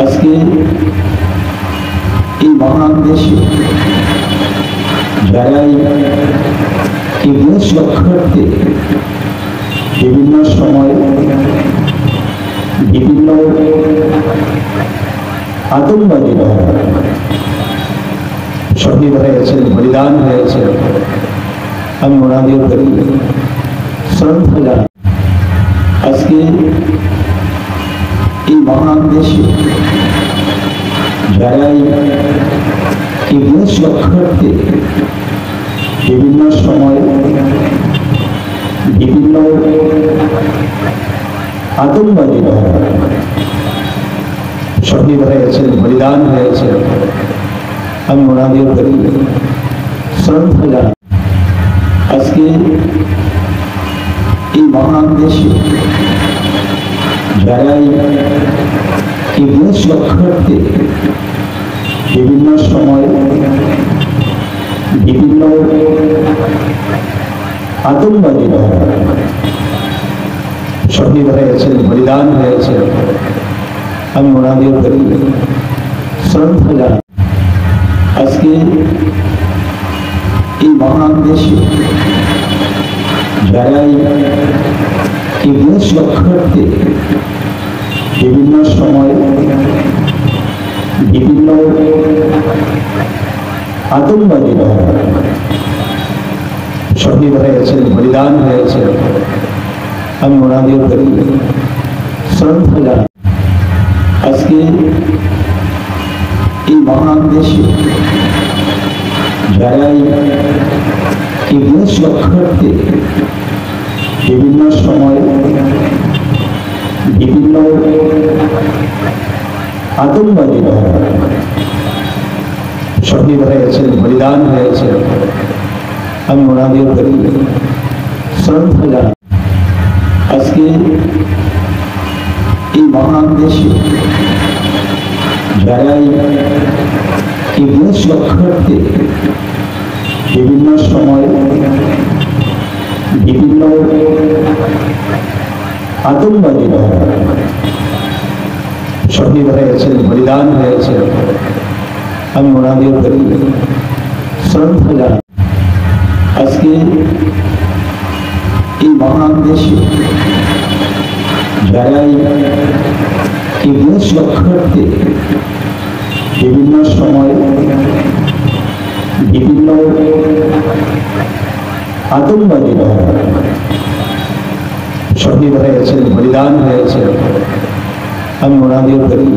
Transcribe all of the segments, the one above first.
আজকে এই মহান দেশে যারাই এই দেশ রক্ষার্থে বিভিন্ন সময় বিভিন্ন আতঙ্কবাদীরা শহীদ হয়েছেন, বলিদান হয়েছে, আমি ওনাদের প্রতি শ্রদ্ধা জানাই। আজকে এই মহান দেশে যারাই এই দেশ রক্ষার্থে বিভিন্ন সময় বিভিন্ন আতঙ্কবাদীরা শহীদ হয়েছেন, বলিদান হয়েছে, আমি ওনাদের প্রতি শ্রদ্ধা জানাই। আজকে এই মহান দেশে যারাই এই দেশ রক্ষার্থে বিভিন্ন সময় বিভিন্ন আতঙ্কবাদীরা শহীদ হয়েছেন, বলিদান হয়েছে, আমি ওনাদের প্রতি শ্রদ্ধা জানাই। আজকে এই মহান দেশে যারাই এই দেশ রক্ষার্থে বিভিন্ন সময় বিভিন্ন আতঙ্কবাদীরা শহীদ হয়েছেন, বলিদান হয়েছে, আমি ওনাদের প্রতি শ্রদ্ধা জানাই। আজকে এই মহান দেশে যারাই এই দেশ রক্ষার্থে বিভিন্ন সময় বিভিন্ন আতঙ্কবাদীরা শহীদ হয়েছেন, বলিদান হয়েছে, আমি ওনাদের প্রতি শ্রদ্ধা জানাই। আজকে এই মহান দেশে যারাই এই দেশ রক্ষার্থে বিভিন্ন সময় বিভিন্ন আতঙ্কবাদীরা শহীদ হয়েছেন, বলিদান হয়েছে, আমি ওনাদের প্রতি শ্রদ্ধা জানাই। আজকে এই মহান দেশে যারাই এই দেশ রক্ষার্থে বিভিন্ন সময় বিভিন্ন আতঙ্কবাদীরা শহীদ হয়েছেন, বলিদান হয়েছে, আমি ওনাদের প্রতি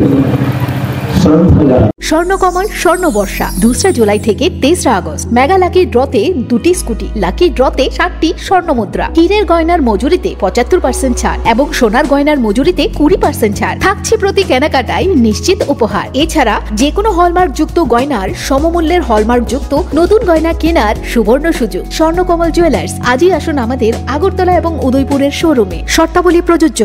শ্রদ্ধা জানাই। স্বর্ণকমল স্বর্ণবর্ষা 2 জুলাই থেকে 23 আগস্ট। মেগা লাকি ড্রতে 2টি স্কুটি, লাকি ড্রতে 7টি স্বর্ণমুদ্রা, হীরের গয়নার মজুরিতে 75% ছাড় এবং সোনার গয়নার মজুরিতে 20% ছাড় থাকছে প্রতি কেনাকাটায় নিশ্চিত উপহার। এছাড়া যে কোনো হলমার্ক যুক্ত গয়নার সমমূল্যের হলমার্ক যুক্ত নতুন গয়না কেনার সুবর্ণ সুযোগ। স্বর্ণকমল জুয়েলার্স, আজই আসুন আমাদের আগরতলা এবং উদয়পুরের শোরুমে। শর্তাবলী প্রযোজ্য।